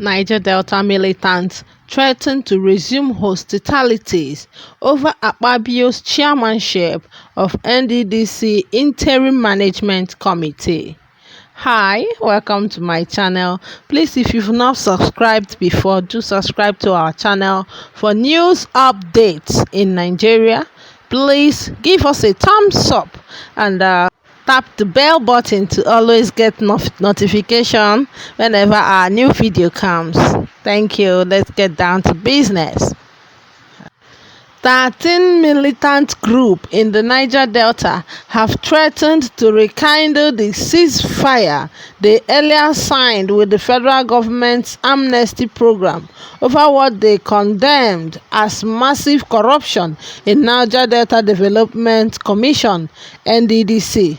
Niger Delta militants threaten to resume hostilities over Akpabio's chairmanship of NDDC Interim Management Committee. Hi, welcome to my channel. Please, if you've not subscribed before, do subscribe to our channel for news updates in Nigeria. Please give us a thumbs up and tap the bell button to always get notification whenever our new video comes. Thank you. Let's get down to business. 13 militant groups in the Niger Delta have threatened to rekindle the ceasefire they earlier signed with the federal government's amnesty program over what they condemned as massive corruption in Niger Delta Development Commission (NDDC).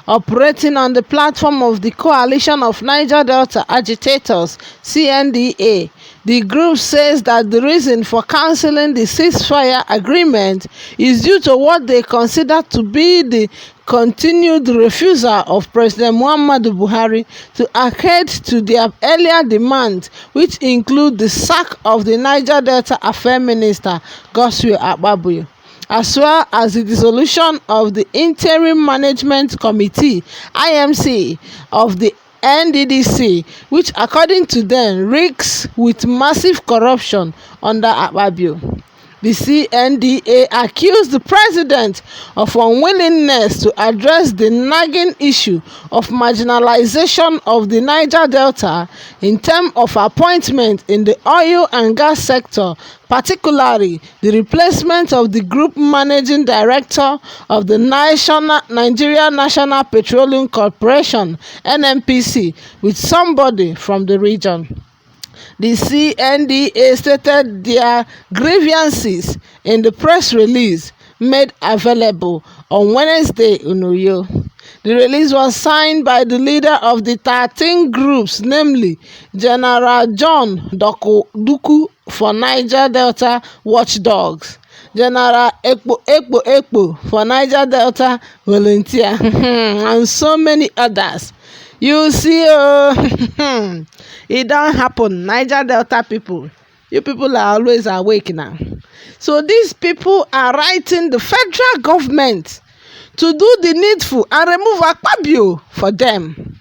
Operating on the platform of the Coalition of Niger Delta Agitators (CNDA), the group says that the reason for cancelling the ceasefire agreement is due to what they consider to be the continued refusal of President Muhammadu Buhari to adhere to their earlier demands, which include the sack of the Niger Delta Affairs Minister Godswill Akpabio, as well as the dissolution of the Interim Management Committee (IMC) of the NDDC, which according to them reeks with massive corruption under Akpabio. The CNDA accused the president of unwillingness to address the nagging issue of marginalization of the Niger Delta in terms of appointment in the oil and gas sector, particularly the replacement of the group managing director of the Nigeria National Petroleum Corporation (NNPC) with somebody from the region. The CNDA stated their grievances in the press release made available on Wednesday in Uyo. The release was signed by the leader of the 13 groups, namely General John Duku for Niger Delta Watchdogs, General Ekpo for Niger Delta Volunteer, and so many others. You see, it don't happen. Niger Delta people, you people are always awake now. So these people are writing the federal government to do the needful and remove Akpabio for them.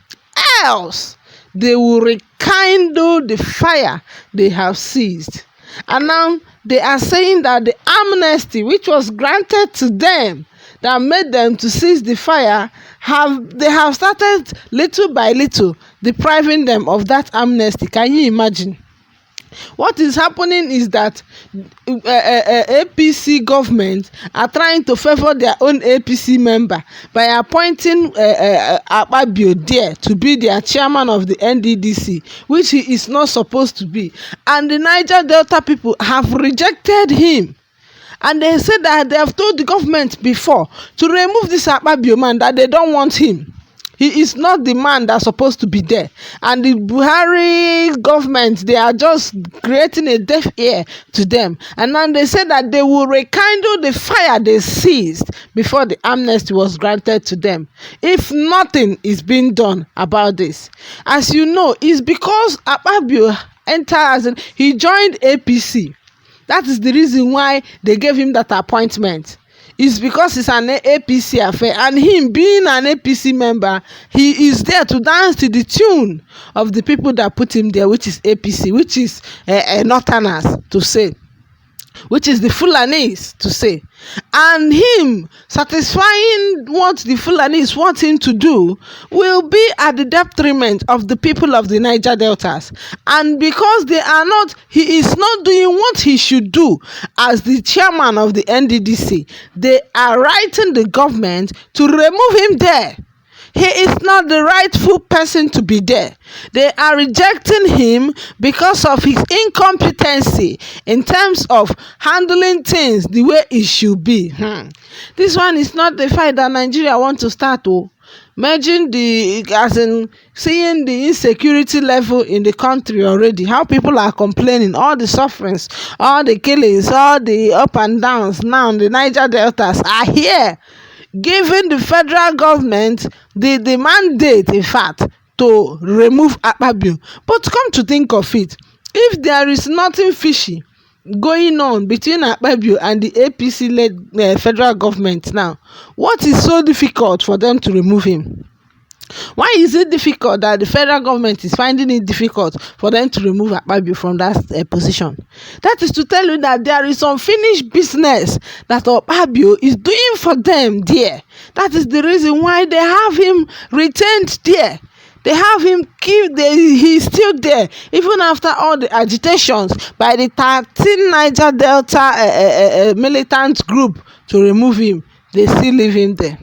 Else, they will rekindle the fire they have seized. And now they are saying that the amnesty which was granted to them that made them to seize the fire, they have started little by little depriving them of that amnesty. Can you imagine? What is happening is that APC government are trying to favor their own APC member by appointing Akpabio there to be their chairman of the NDDC, which he is not supposed to be. And the Niger Delta people have rejected him. And they said that they have told the government before to remove this Akpabio man, that they don't want him. He is not the man that's supposed to be there. And the Buhari government, they are just creating a deaf ear to them. And now they said that they will rekindle the fire they seized before the amnesty was granted to them, if nothing is being done about this. As you know, it's because Akpabio entered, he joined APC. That is the reason why they gave him that appointment. It's because it's an APC affair, and him being an APC member, he is there to dance to the tune of the people that put him there, which is APC, which is Northerners to say, which is the Fulanis to say. And him satisfying what the Fulanis want him to do will be at the detriment of the people of the Niger Deltas. And because he is not doing what he should do as the chairman of the NDDC, they are writing the government to remove him there. He is not the rightful person to be there. They are rejecting him because of his incompetency in terms of handling things the way it should be. This one is not the fight that Nigeria want to start. Imagine seeing the insecurity level in the country already, how people are complaining, all the sufferings, all the killings, all the up and downs. Now the Niger Deltas are here, giving the federal government the mandate, in fact, to remove Akpabio. But come to think of it, if there is nothing fishy going on between Akpabio and the APC-led federal government now, what is so difficult for them to remove him? Why is it difficult that the federal government is finding it difficult for them to remove Akpabio from that position? That is to tell you that there is unfinished business that Akpabio is doing for them there. That is the reason why they have him retained there. They have him he's still there, even after all the agitations by the 13 Niger Delta militant group to remove him. They still leave him there.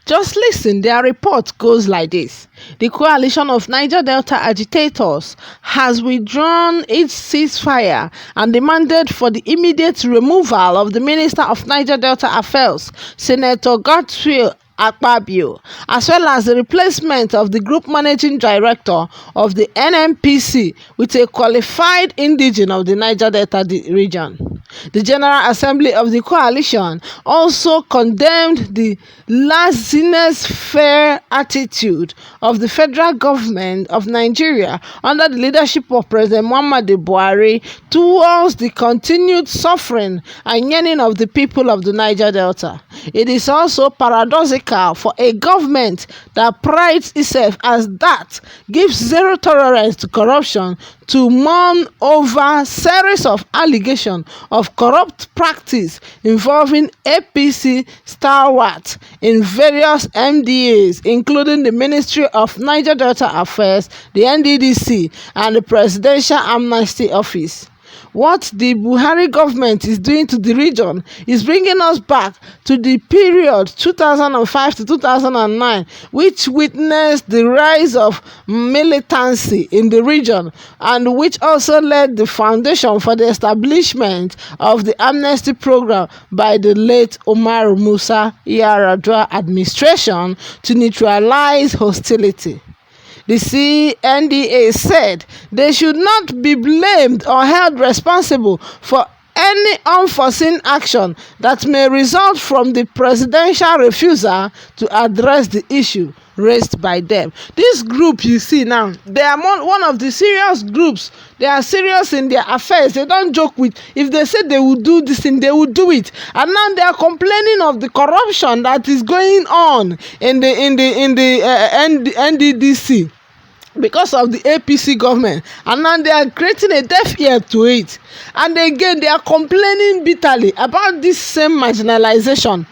Just listen, their report goes like this. The coalition of Niger Delta agitators has withdrawn its ceasefire and demanded for the immediate removal of the Minister of Niger Delta Affairs, Senator Godswill Akpabio, as well as the replacement of the group managing director of the NNPC with a qualified indigene of the Niger Delta region. The General Assembly of the coalition also condemned the laissez-faire attitude of the federal government of Nigeria under the leadership of President Buhari towards the continued suffering and yearning of the people of the Niger Delta. It is also paradoxical for a government that prides itself as that gives zero tolerance to corruption to mourn over series of allegations of corrupt practice involving APC stalwarts in various MDAs, including the Ministry of Niger Delta Affairs, the NDDC, and the Presidential Amnesty Office. What the Buhari government is doing to the region is bringing us back to the period 2005 to 2009, which witnessed the rise of militancy in the region and which also laid the foundation for the establishment of the amnesty program by the late Umar Musa Yar'Adua administration to neutralize hostility. The CNDA said they should not be blamed or held responsible for any unforeseen action that may result from the presidential refusal to address the issue raised by them. This group you see now, they are one of the serious groups. They are serious in their affairs. They don't joke with, if they say they will do this thing, they will do it. And now they are complaining of the corruption that is going on in the NDDC because of the APC government, and now they are creating a deaf ear to it. And again, they are complaining bitterly about this same marginalization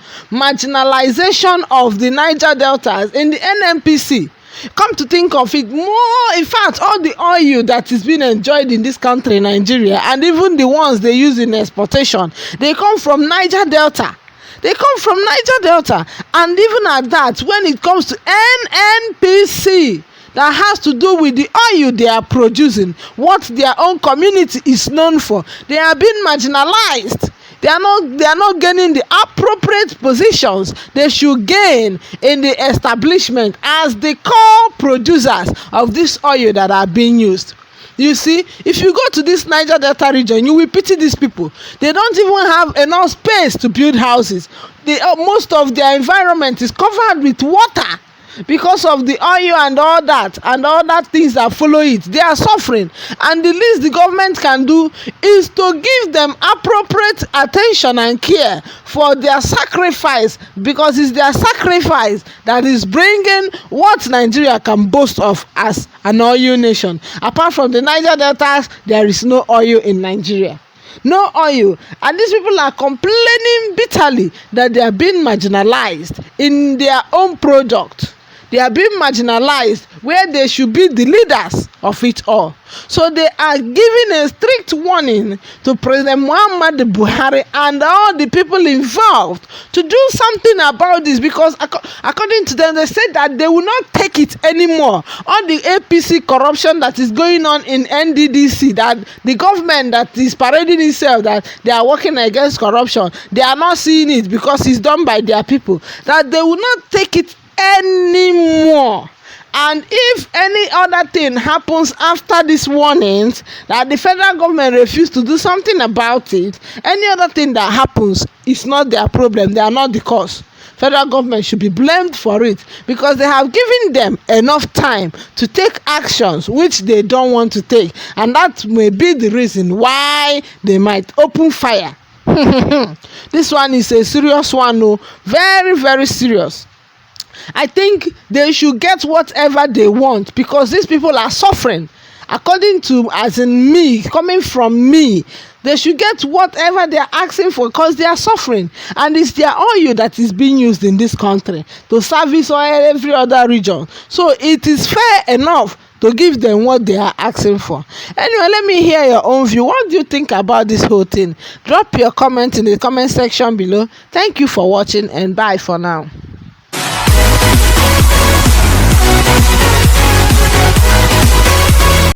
of the Niger Deltas in the NNPC. Come to think of it, more, in fact, all the oil that is being enjoyed in this country, Nigeria, and even the ones they use in exportation, they come from Niger Delta. They come from Niger Delta. And even at that, when it comes to NNPC, that has to do with the oil they are producing, what their own community is known for, they are being marginalized. They are not gaining the appropriate positions they should gain in the establishment as the core producers of this oil that are being used. You see, if you go to this Niger Delta region, you will pity these people. They don't even have enough space to build houses. Most of their environment is covered with water because of the oil and all that things that follow it. They are suffering, and the least the government can do is to give them appropriate attention and care for their sacrifice, because it's their sacrifice that is bringing what Nigeria can boast of as an oil nation. Apart from the Niger Deltas, there is no oil in Nigeria. No oil. And these people are complaining bitterly that they are being marginalized in their own product. They are being marginalized where they should be the leaders of it all. So they are giving a strict warning to President Buhari and all the people involved to do something about this, because according to them, they said that they will not take it anymore. All the APC corruption that is going on in NDDC, that the government that is parading itself that they are working against corruption, they are not seeing it because it's done by their people, that they will not take it anymore. And if any other thing happens after these warnings, that the federal government refused to do something about it, any other thing that happens is not their problem. They are not the cause. federal government should be blamed for it, because they have given them enough time to take actions which they don't want to take, and that may be the reason why they might open fire. This one is a serious one, oh, very, very serious. I think they should get whatever they want, because these people are suffering. According to, as in me, coming from me, they should get whatever they are asking for, because they are suffering, and it's their oil that is being used in this country to service oil every other region. So it is fair enough to give them what they are asking for. Anyway, let me hear your own view. What do you think about this whole thing? Drop your comment in the comment section below. Thank you for watching, and bye for now.